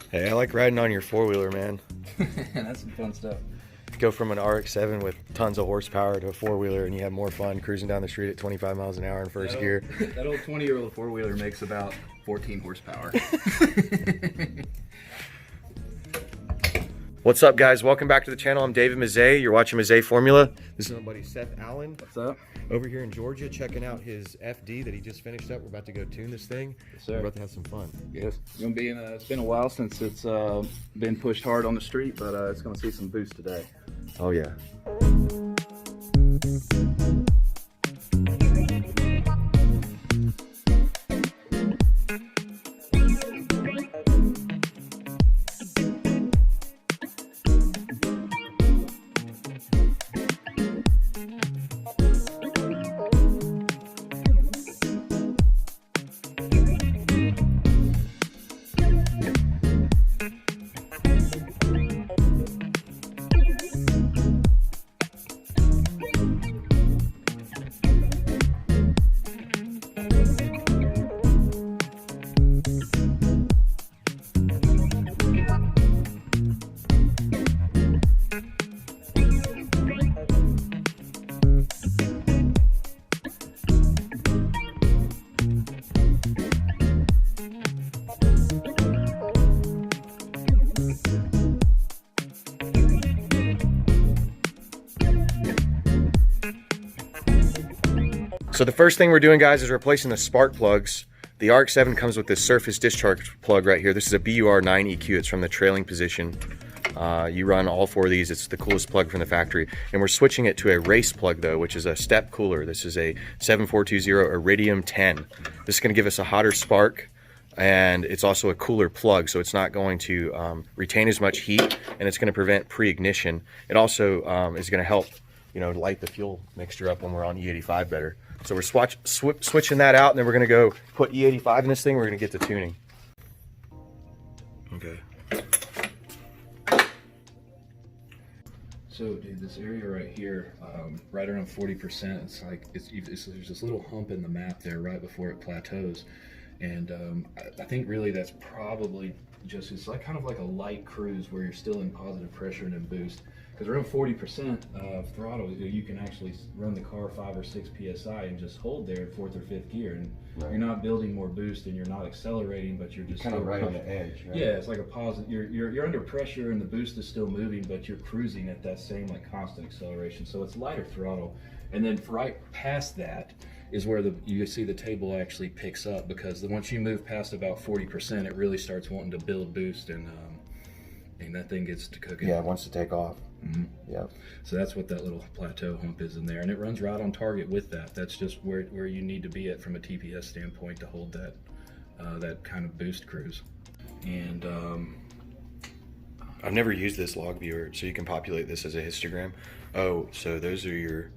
Hey, I like riding on your four-wheeler, man. That's some fun stuff. Go from an RX-7 with tons of horsepower to a four-wheeler, and you have more fun cruising down the street at 25 miles an hour in first gear. That old 20-year-old four-wheeler makes about 14 horsepower. What's up, guys? Welcome back to the channel. I'm David Mazzei. You're watching Mazzei Formula. This is my buddy Seth Allen. What's up? Over here in Georgia, checking out his FD that he just finished up. We're about to go tune this thing. Yes, sir. We're about to have some fun. Yes. It's been a while since it's been pushed hard on the street, but it's going to see some boost today. Oh, yeah. So the first thing we're doing, guys, is replacing the spark plugs. The RX-7 comes with this surface discharge plug right here. This is a BUR9 EQ. It's from the trailing position. You run all four of these. It's the coolest plug from the factory. And we're switching it to a race plug, though, which is a step cooler. This is a 7420 Iridium 10. This is going to give us a hotter spark, and it's also a cooler plug, so it's not going to retain as much heat, and it's going to prevent pre-ignition. It also is going to help, light the fuel mixture up when we're on E85 better. So we're switching that out, and then we're going to go put E85 in this thing. We're going to get to tuning. Okay. So, dude, this area right here, right around 40%, it's like there's this little hump in the map there right before it plateaus, and I think really that's probably just it's like kind of like a light cruise where you're still in positive pressure and in boost. Because around 40% of throttle, you can actually run the car 5 or 6 psi and just hold there in 4th or 5th gear, and you're not building more boost and you're not accelerating, but you're just kind of right on the edge, right? Yeah, it's like a positive. You're under pressure and the boost is still moving, but you're cruising at that same like constant acceleration. So it's lighter throttle, and then right past that is where you see the table actually picks up, because once you move past about 40%, it really starts wanting to build boost, and that thing gets to cooking. Yeah, it wants to take off. Mm-hmm. Yeah. So that's what that little plateau hump is in there, and it runs right on target with that. That's just where you need to be at from a TPS standpoint to hold that kind of boost cruise. And I've never used this log viewer, so you can populate this as a histogram. Oh, so those are your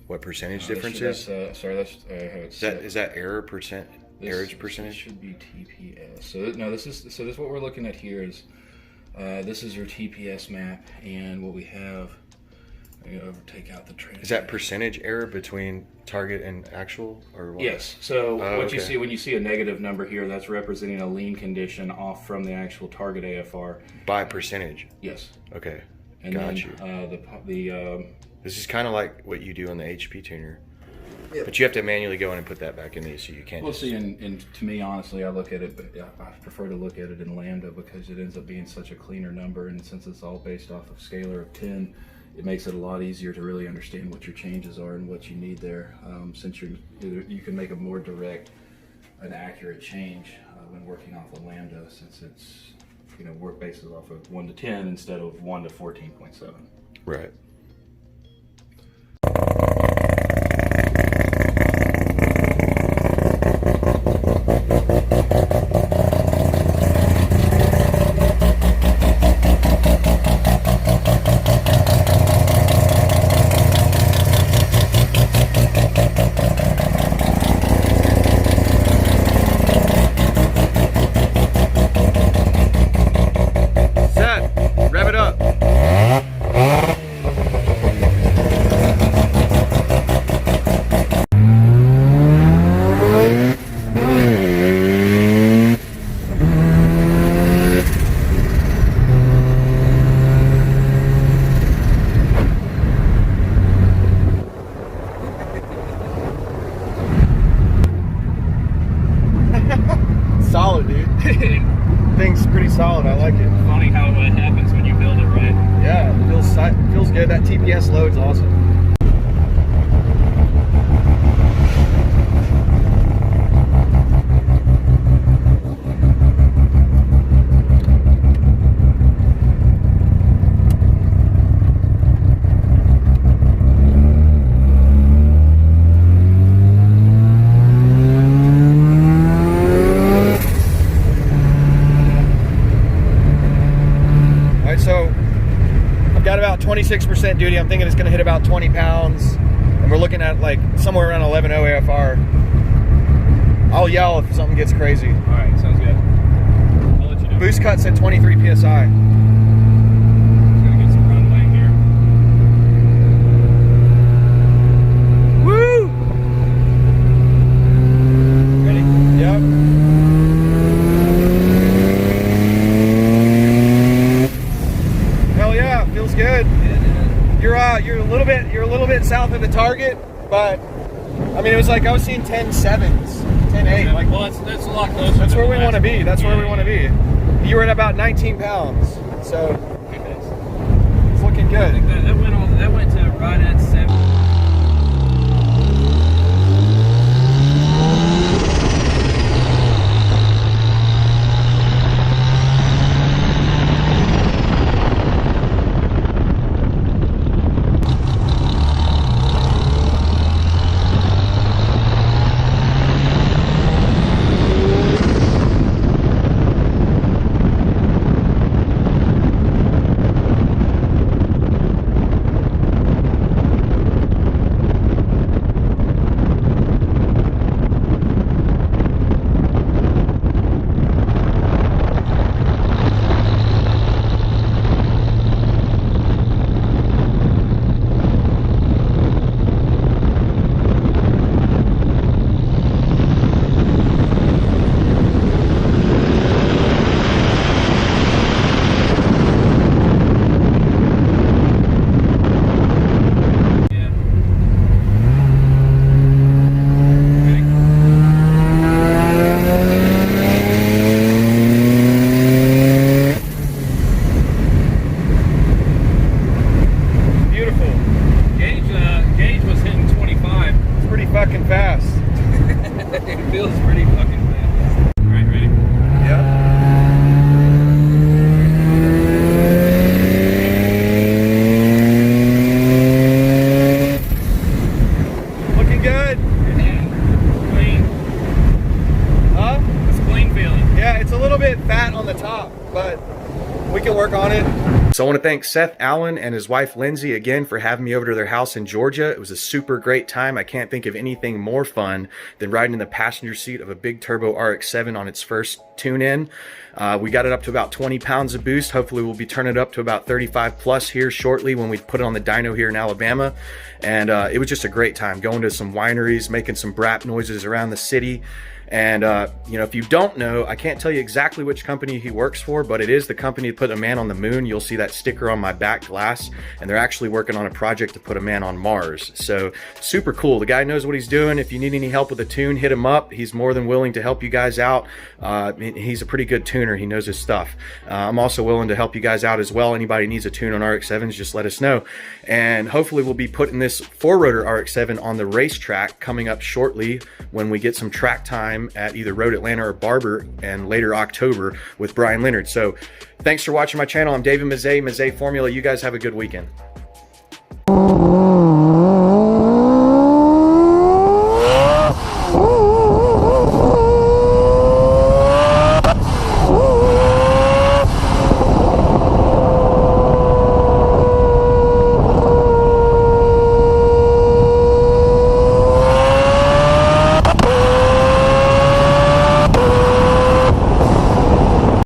what percentage differences? Sorry, that's is that error percent? Error percentage should be TPS. So no, this is what we're looking at here is. This is your TPS map, and what we have, take out the trailer. Is that percentage error between target and actual, or what? Yes. So what you see when you see a negative number here, that's representing a lean condition off from the actual target AFR. By percentage? Yes. Okay. And got then you. This is kind of like what you do on the HP tuner. Yeah. But you have to manually go in and put that back in the ECU. You can't. Well, see, and to me, honestly, I look at it, but I prefer to look at it in lambda because it ends up being such a cleaner number, and since it's all based off of scalar of 10, it makes it a lot easier to really understand what your changes are and what you need there. Since you can make a more direct and accurate change when working off of lambda, since it's work bases off of 1 to 10 instead of 1 to 14.7. Right. Seth, rev it up. thing's pretty solid. I like it. Funny how it happens when you build it right. Yeah, it feels good. That TPS load's awesome. So I've got about 26% duty. I'm thinking it's going to hit about 20 pounds, and we're looking at like somewhere around 11.0 AFR. I'll yell if something gets crazy. All right, sounds good. I'll let you know. Boost cut's at 23 PSI. Gonna get some runway here. Woo! Ready? Yep. Hell yeah, feels good. You're a little bit south of the target, but I mean it was like I was seeing 10.7s, 10.8. Yeah, like, well, that's a lot closer. That's where we want want to be. That's where we want to be. You were at about 19 pounds, so it's looking I good. think that went to right at 7. fucking fast. It feels pretty fucking fast. All right, ready? Yep. Looking good. Clean. Huh? It's clean feeling. Yeah, it's a little bit fat on the top, but we can work on it. So I want to thank Seth Allen and his wife Lindsay again for having me over to their house in Georgia. It was a super great time. I can't think of anything more fun than riding in the passenger seat of a big turbo RX-7 on its first tune-in. We got it up to about 20 pounds of boost. Hopefully we'll be turning it up to about 35 plus here shortly when we put it on the dyno here in Alabama. And it was just a great time going to some wineries, making some brap noises around the city. And, you know, if you don't know, I can't tell you exactly which company he works for, but it is the company that put a man on the moon. You'll see that sticker on my back glass, and they're actually working on a project to put a man on Mars. So super cool. The guy knows what he's doing. If you need any help with a tune, hit him up. He's more than willing to help you guys out. He's a pretty good tuner. He knows his stuff. I'm also willing to help you guys out as well. Anybody needs a tune on RX-7s, just let us know. And hopefully we'll be putting this four-rotor RX-7 on the racetrack coming up shortly when we get some track time at either Road Atlanta or Barber and later October with Brian Leonard. So thanks for watching my channel. I'm David Mazzei, Mazzei Formula. You guys have a good weekend.